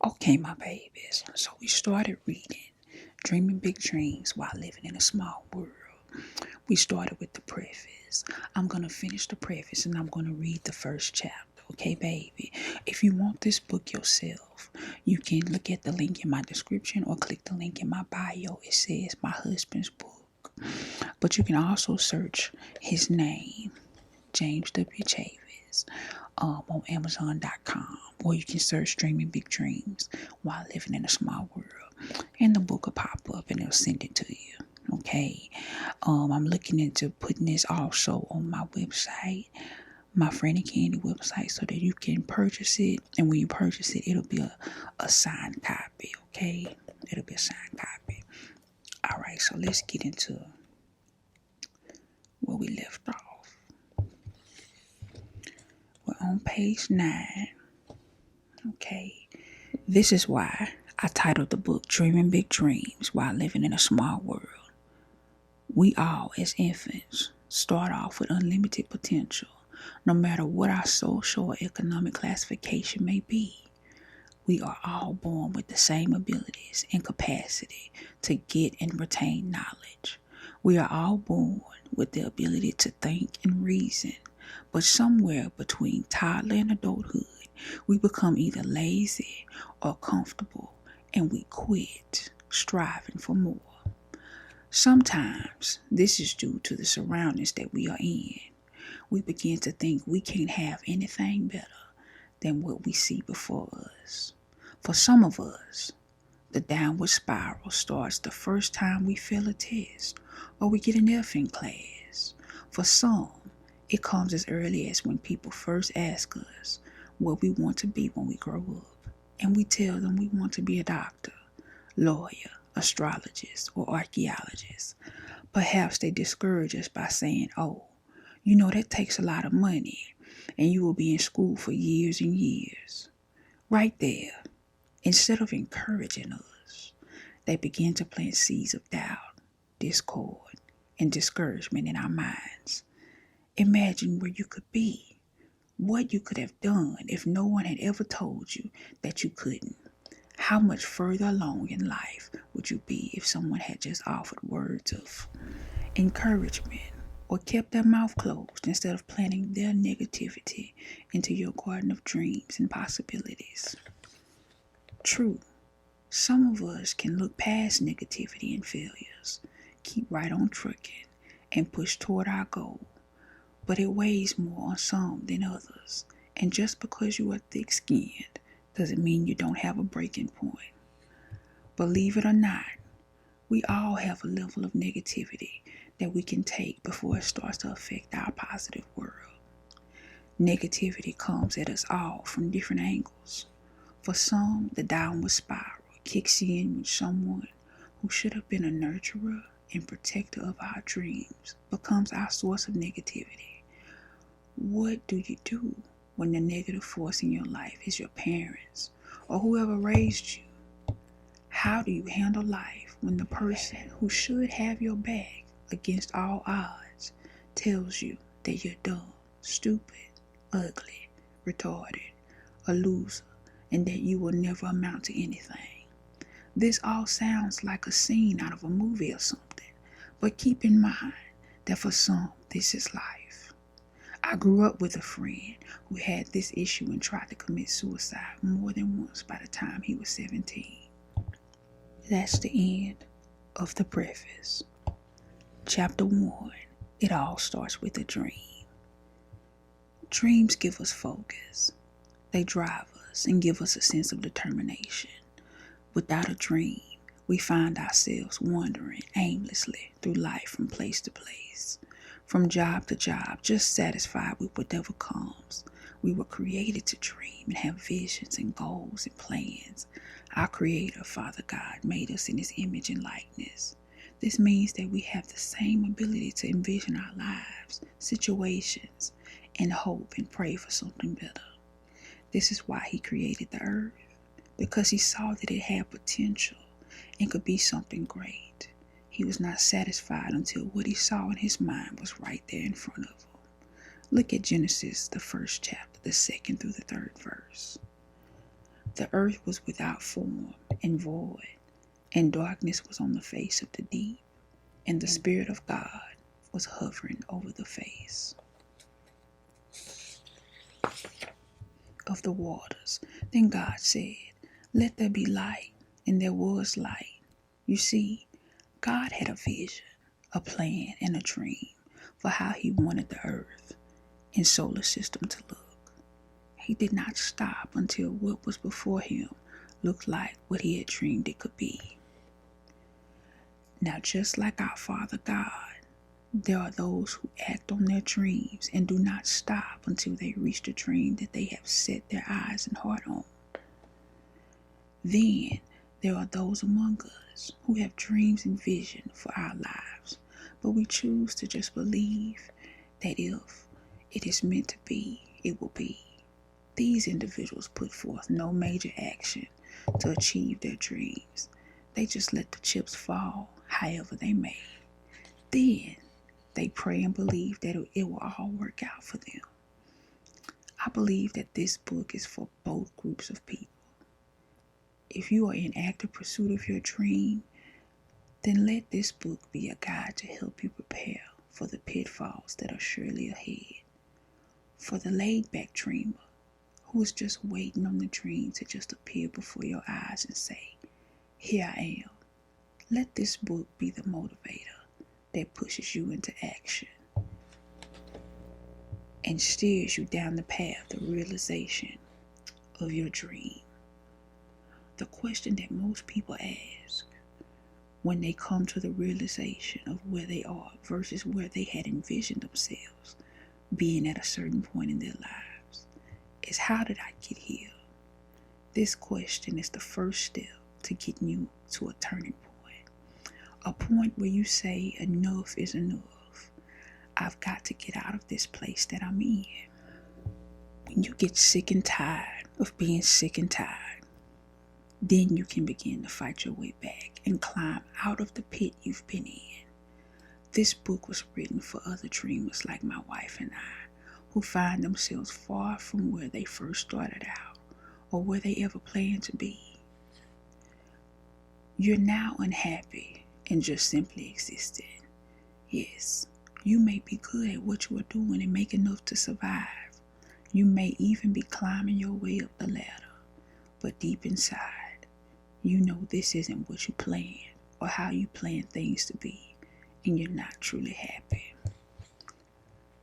Okay, my babies. So we started reading Dreaming Big Dreams While Living in a Small World. We started with the preface. I'm going to finish the preface and I'm going to read the first chapter. Okay, baby? If you want this book yourself, you can look at the link in my description or click the link in my bio. It says my husband's book. But you can also search his name, James W. Chavis, on Amazon.com, or you can search Dreaming Big Dreams While Living in a Small World, and the book will pop up and it'll send it to you. Okay, I'm looking into putting this also on my website, my Franny Candy website, so that you can purchase it. And when you purchase it, it'll be a signed copy. Okay, it'll be a signed copy. All right, so let's get into where we left off. We're on page 9. Okay, this is why I titled the book Dreaming Big Dreams While Living in a Small World. We all, as infants, start off with unlimited potential, no matter what our social or economic classification may be. We are all born with the same abilities and capacity to get and retain knowledge. We are all born with the ability to think and reason, but somewhere between toddler and adulthood, we become either lazy or comfortable, and we quit striving for more. Sometimes this is due to the surroundings that we are in. We begin to think we can't have anything better than what we see before us. For some of us, the downward spiral starts the first time we fail a test or we get an F in class. For some, it comes as early as when people first ask us what we want to be when we grow up, and we tell them we want to be a doctor, lawyer, astrologist, or archaeologist. Perhaps they discourage us by saying, oh, that takes a lot of money and you will be in school for years and years. Right there, instead of encouraging us, they begin to plant seeds of doubt, discord, and discouragement in our minds. Imagine where you could be, what you could have done if no one had ever told you that you couldn't. How much further along in life would you be if someone had just offered words of encouragement or kept their mouth closed instead of planting their negativity into your garden of dreams and possibilities? True, some of us can look past negativity and failures, keep right on trucking, and push toward our goal, but it weighs more on some than others, and just because you are thick-skinned doesn't mean you don't have a breaking point. Believe it or not, we all have a level of negativity that we can take before it starts to affect our positive world. Negativity comes at us all from different angles. For some, the downward spiral kicks in when someone who should have been a nurturer and protector of our dreams becomes our source of negativity. What do you do when the negative force in your life is your parents or whoever raised you? How do you handle life when the person who should have your back against all odds tells you that you're dumb, stupid, ugly, retarded, a loser, and that you will never amount to anything? This all sounds like a scene out of a movie or something, but keep in mind that for some, this is life. I grew up with a friend who had this issue and tried to commit suicide more than once by the time he was 17. That's the end of the preface. Chapter 1, it all starts with a dream. Dreams give us focus. They drive us and give us a sense of determination. Without a dream, we find ourselves wandering aimlessly through life from place to place, from job to job, just satisfied with whatever comes. We were created to dream and have visions and goals and plans. Our Creator, Father God, made us in His image and likeness. This means that we have the same ability to envision our lives, situations, and hope and pray for something better. This is why He created the earth, because He saw that it had potential and could be something great. He was not satisfied until what he saw in his mind was right there in front of him. Look at Genesis, the 1st chapter, the 2nd through the 3rd verse. The earth was without form and void, and darkness was on the face of the deep, and the Spirit of God was hovering over the face of the waters. Then God said, "Let there be light," and there was light. You see, God had a vision, a plan, and a dream for how he wanted the earth and solar system to look. He did not stop until what was before him looked like what he had dreamed it could be. Now, just like our Father God, there are those who act on their dreams and do not stop until they reach the dream that they have set their eyes and heart on. Then there are those among us who have dreams and vision for our lives, but we choose to just believe that if it is meant to be, it will be. These individuals put forth no major action to achieve their dreams. They just let the chips fall however they may. Then they pray and believe that it will all work out for them. I believe that this book is for both groups of people. If you are in active pursuit of your dream, then let this book be a guide to help you prepare for the pitfalls that are surely ahead. For the laid-back dreamer who is just waiting on the dream to just appear before your eyes and say, "Here I am," let this book be the motivator that pushes you into action and steers you down the path of realization of your dream. The question that most people ask when they come to the realization of where they are versus where they had envisioned themselves being at a certain point in their lives is, how did I get here? This question is the first step to getting you to a turning point. A point where you say enough is enough. I've got to get out of this place that I'm in. When you get sick and tired of being sick and tired, then you can begin to fight your way back and climb out of the pit you've been in. This book was written for other dreamers like my wife and I, who find themselves far from where they first started out or where they ever planned to be. You're now unhappy and just simply existing. Yes, you may be good at what you are doing and make enough to survive. You may even be climbing your way up the ladder, but deep inside, you know this isn't what you planned or how you plan things to be, and you're not truly happy.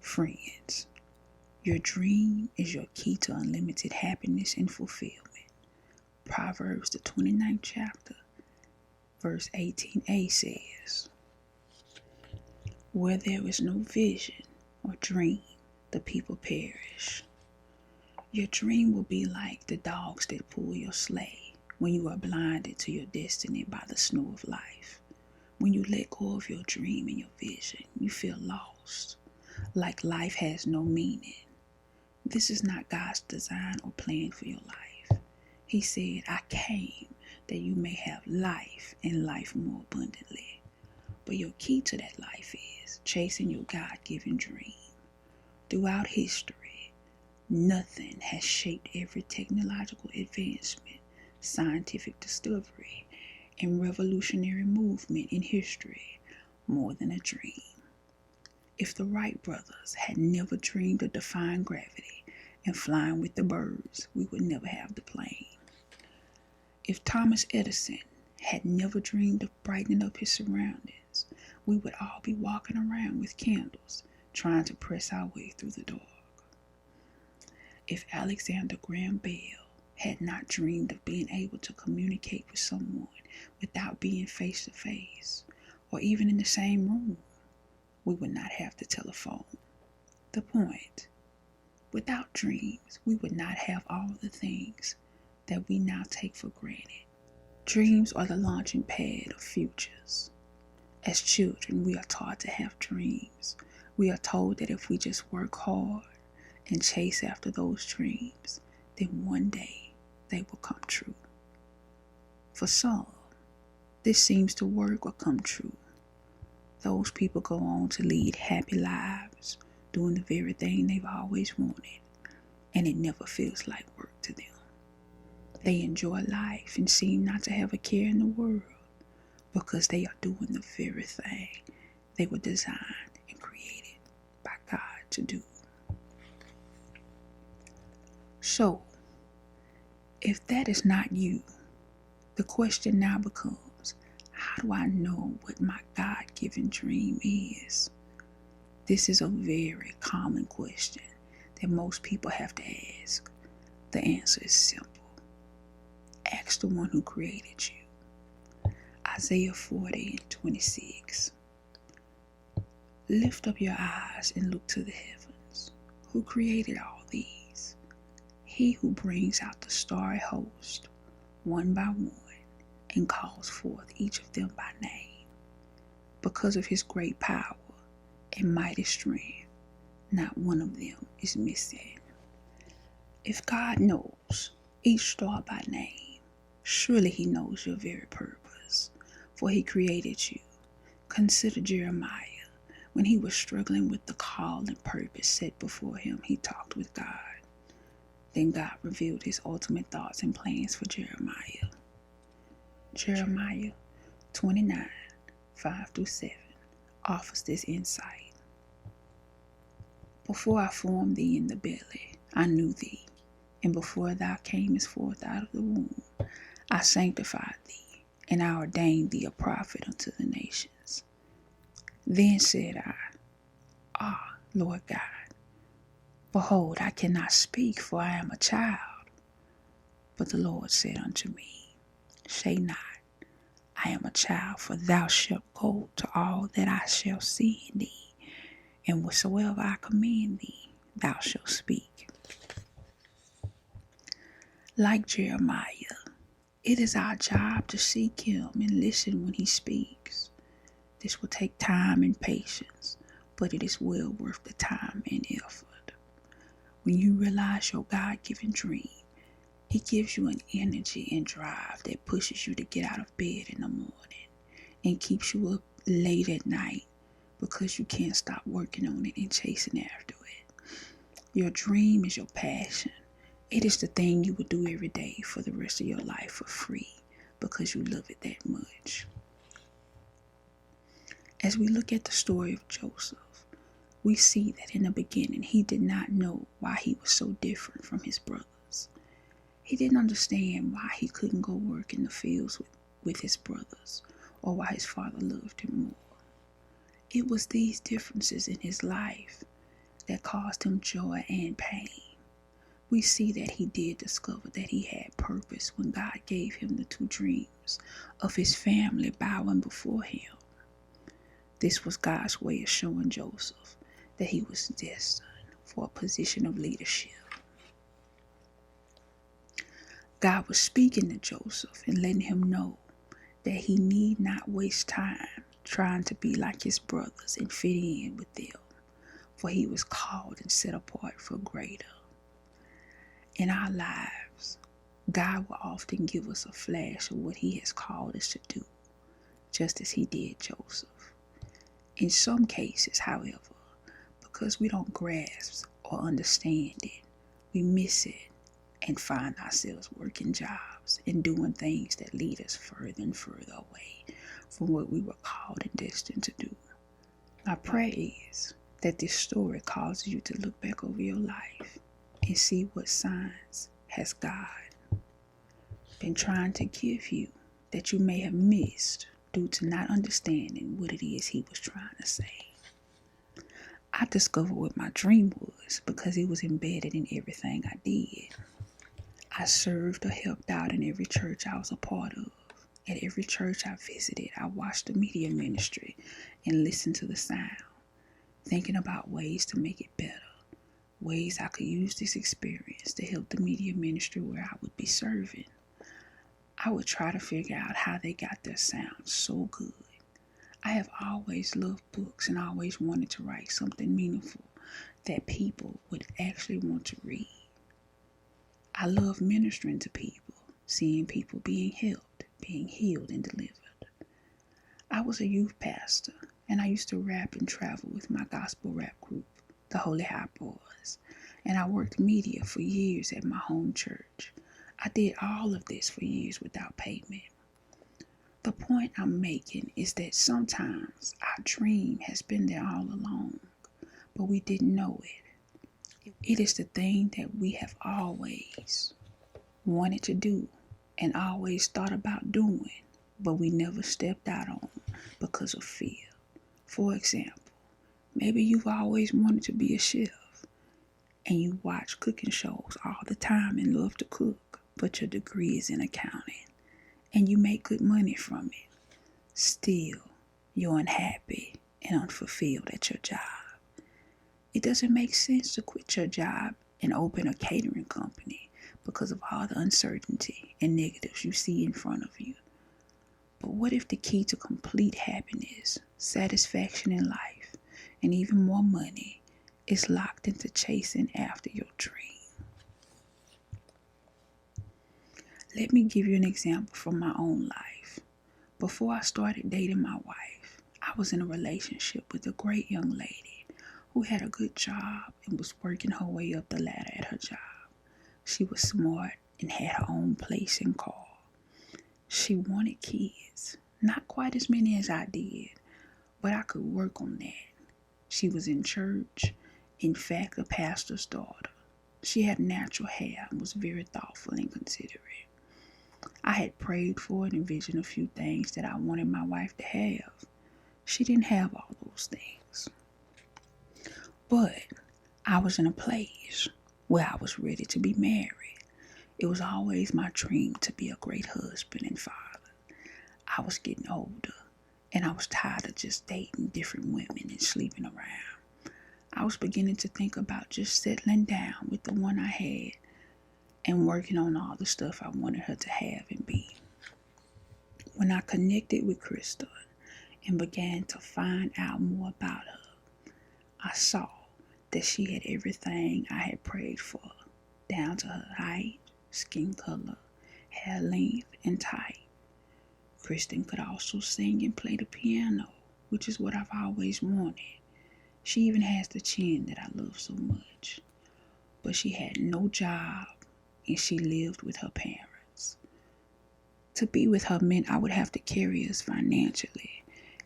Friends, your dream is your key to unlimited happiness and fulfillment. Proverbs, the 29th chapter, verse 18a says, "Where there is no vision or dream, the people perish." Your dream will be like the dogs that pull your sleigh when you are blinded to your destiny by the snow of life. When you let go of your dream and your vision, you feel lost, like life has no meaning. This is not God's design or plan for your life. He said, "I came that you may have life and life more abundantly." But your key to that life is chasing your God-given dream. Throughout history, nothing has shaped every technological advancement, scientific discovery, and revolutionary movement in history more than a dream. If the Wright brothers had never dreamed of defying gravity and flying with the birds, we would never have the plane. If Thomas Edison had never dreamed of brightening up his surroundings, we would all be walking around with candles, trying to press our way through the dark. If Alexander Graham Bell had not dreamed of being able to communicate with someone without being face to face, or even in the same room, we would not have the telephone. The point, without dreams, we would not have all the things that we now take for granted. Dreams are the launching pad of futures. As children, we are taught to have dreams. We are told that if we just work hard and chase after those dreams, then one day they will come true. For some, this seems to work or come true. Those people go on to lead happy lives, doing the very thing they've always wanted, and it never feels like work to them. They enjoy life and seem not to have a care in the world because they are doing the very thing they were designed and created by God to do. So, if that is not you, the question now becomes, how do I know what my God-given dream is? This is a very common question that most people have to ask. The answer is simple. Ask the one who created you. Isaiah 40:26. Lift up your eyes and look to the heavens. Who created all these? He who brings out the starry host, one by one, and calls forth each of them by name. Because of his great power and mighty strength, not one of them is missing. If God knows each star by name, surely he knows your very purpose, for he created you. Consider Jeremiah. When he was struggling with the call and purpose set before him, he talked with God. Then God revealed his ultimate thoughts and plans for Jeremiah. Jeremiah 29:5-7 offers this insight. Before I formed thee in the belly, I knew thee, and before thou camest forth out of the womb, I sanctified thee, and I ordained thee a prophet unto the nations. Then said I, Lord God, behold, I cannot speak, for I am a child. But the Lord said unto me, say not, I am a child, for thou shalt go to all that I shall see in thee, and whatsoever I command thee, thou shalt speak. Like Jeremiah, it is our job to seek him and listen when he speaks. This will take time and patience, but it is well worth the time and effort. When you realize your God-given dream, it gives you an energy and drive that pushes you to get out of bed in the morning and keeps you up late at night because you can't stop working on it and chasing after it. Your dream is your passion. It is the thing you would do every day for the rest of your life for free because you love it that much. As we look at the story of Joseph, we see that in the beginning he did not know why he was so different from his brothers. He didn't understand why he couldn't go work in the fields with his brothers or why his father loved him more. It was these differences in his life that caused him joy and pain. We see that he did discover that he had purpose when God gave him the two dreams of his family bowing before him. This was God's way of showing Joseph that he was destined for a position of leadership. God was speaking to Joseph and letting him know that he need not waste time trying to be like his brothers and fit in with them, for he was called and set apart for greater. In our lives, God will often give us a flash of what he has called us to do, just as he did Joseph. In some cases, however, because we don't grasp or understand it, we miss it and find ourselves working jobs and doing things that lead us further and further away from what we were called and destined to do. My prayer is that this story causes you to look back over your life and see what signs has God been trying to give you that you may have missed due to not understanding what it is he was trying to say. I discovered what my dream was because it was embedded in everything I did. I served or helped out in every church I was a part of. At every church I visited, I watched the media ministry and listened to the sound, thinking about ways to make it better, ways I could use this experience to help the media ministry where I would be serving. I would try to figure out how they got their sound so good. I have always loved books and always wanted to write something meaningful that people would actually want to read. I love ministering to people, seeing people being helped, being healed and delivered. I was a youth pastor, and I used to rap and travel with my gospel rap group, the Holy High Boys, and I worked media for years at my home church. I did all of this for years without payment. The point I'm making is that sometimes our dream has been there all along, but we didn't know it. It is the thing that we have always wanted to do and always thought about doing, but we never stepped out on because of fear. For example, maybe you've always wanted to be a chef and you watch cooking shows all the time and love to cook, but your degree is in accounting and you make good money from it. Still, you're unhappy and unfulfilled at your job. It doesn't make sense to quit your job and open a catering company because of all the uncertainty and negatives you see in front of you. But what if the key to complete happiness, satisfaction in life, and even more money is locked into chasing after your dream? Let me give you an example from my own life. Before I started dating my wife, I was in a relationship with a great young lady who had a good job and was working her way up the ladder at her job. She was smart and had her own place and car. She wanted kids, not quite as many as I did, but I could work on that. She was in church, in fact, a pastor's daughter. She had natural hair and was very thoughtful and considerate. I had prayed for and envisioned a few things that I wanted my wife to have. She didn't have all those things. But I was in a place where I was ready to be married. It was always my dream to be a great husband and father. I was getting older, and I was tired of just dating different women and sleeping around. I was beginning to think about just settling down with the one I had and working on all the stuff I wanted her to have and be. When I connected with Krista and began to find out more about her, I saw that she had everything I had prayed for, down to her height, skin color, hair length, and type. Kristen could also sing and play the piano, which is what I've always wanted. She even has the chin that I love so much. But she had no job, and she lived with her parents. To be with her meant I would have to carry us financially,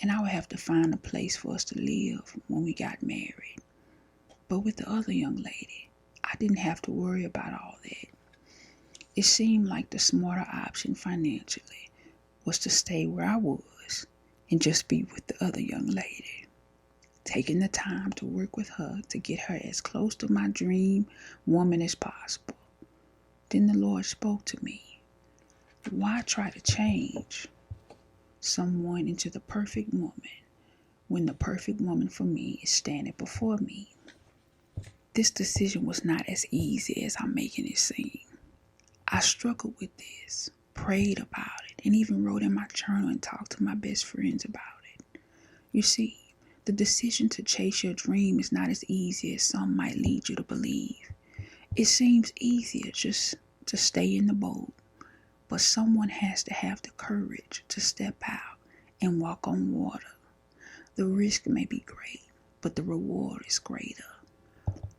and I would have to find a place for us to live when we got married. But with the other young lady, I didn't have to worry about all that. It seemed like the smarter option financially was to stay where I was and just be with the other young lady, taking the time to work with her to get her as close to my dream woman as possible. Then the Lord spoke to me. Why try to change someone into the perfect woman when the perfect woman for me is standing before me? This decision was not as easy as I'm making it seem. I struggled with this, prayed about it, and even wrote in my journal and talked to my best friends about it. You see, the decision to chase your dream is not as easy as some might lead you to believe. It seems easier just to stay in the boat, but someone has to have the courage to step out and walk on water. The risk may be great, but the reward is greater.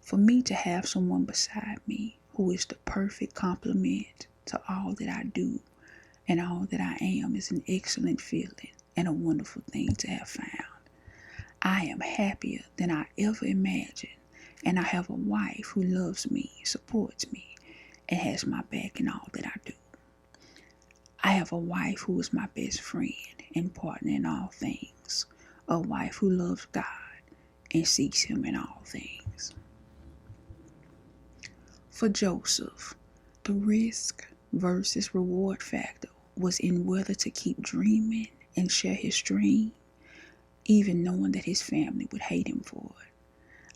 For me to have someone beside me who is the perfect complement to all that I do and all that I am is an excellent feeling and a wonderful thing to have found. I am happier than I ever imagined, and I have a wife who loves me, supports me, and has my back in all that I do. I have a wife who is my best friend and partner in all things, a wife who loves God and seeks Him in all things. For Joseph, the risk versus reward factor was in whether to keep dreaming and share his dream, even knowing that his family would hate him for it.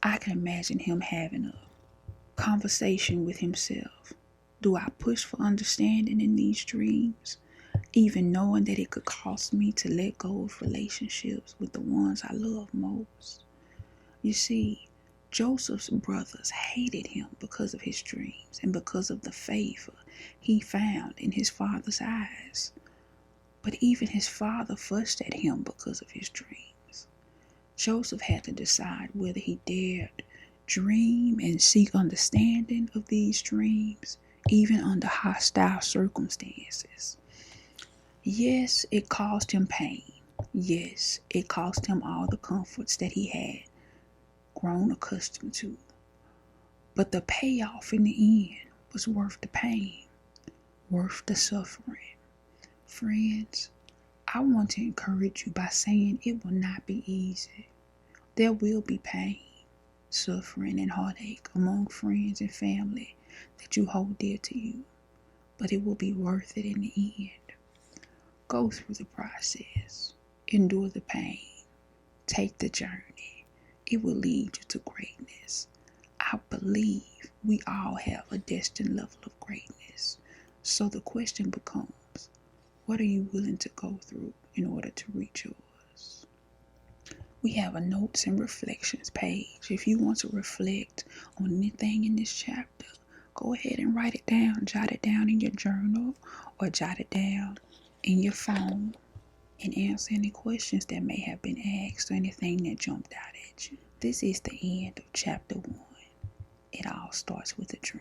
I can imagine him having a conversation with himself. Do I push for understanding in these dreams, even knowing that it could cost me to let go of relationships with the ones I love most? You see, Joseph's brothers hated him because of his dreams and because of the favor he found in his father's eyes. But even his father fussed at him because of his dreams. Joseph had to decide whether he dared dream and seek understanding of these dreams, even under hostile circumstances. Yes, it caused him pain. Yes, it cost him all the comforts that he had grown accustomed to. But the payoff in the end was worth the pain, worth the suffering. Friends, I want to encourage you by saying it will not be easy. There will be pain, suffering, and heartache among friends and family that you hold dear to you, but it will be worth it in the end. Go through the process, endure the pain, take the journey. It will lead you to greatness. I believe we all have a destined level of greatness. So the question becomes, what are you willing to go through in order to reach yours? We have a notes and reflections page. If you want to reflect on anything in this chapter, go ahead and write it down. Jot it down in your journal or jot it down in your phone and answer any questions that may have been asked or anything that jumped out at you. This is the end of chapter 1. It all starts with a dream.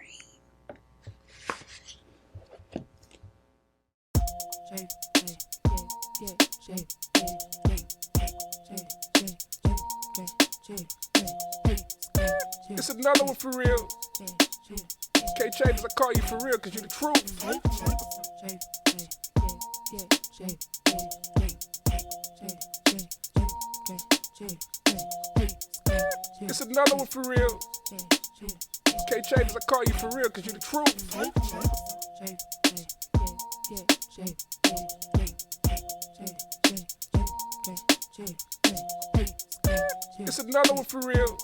It's another one for real. K-Chavis, I call you for real because you the truth. It's another one for real. K-Chavis, I call you for real because you the truth. It's another one for real.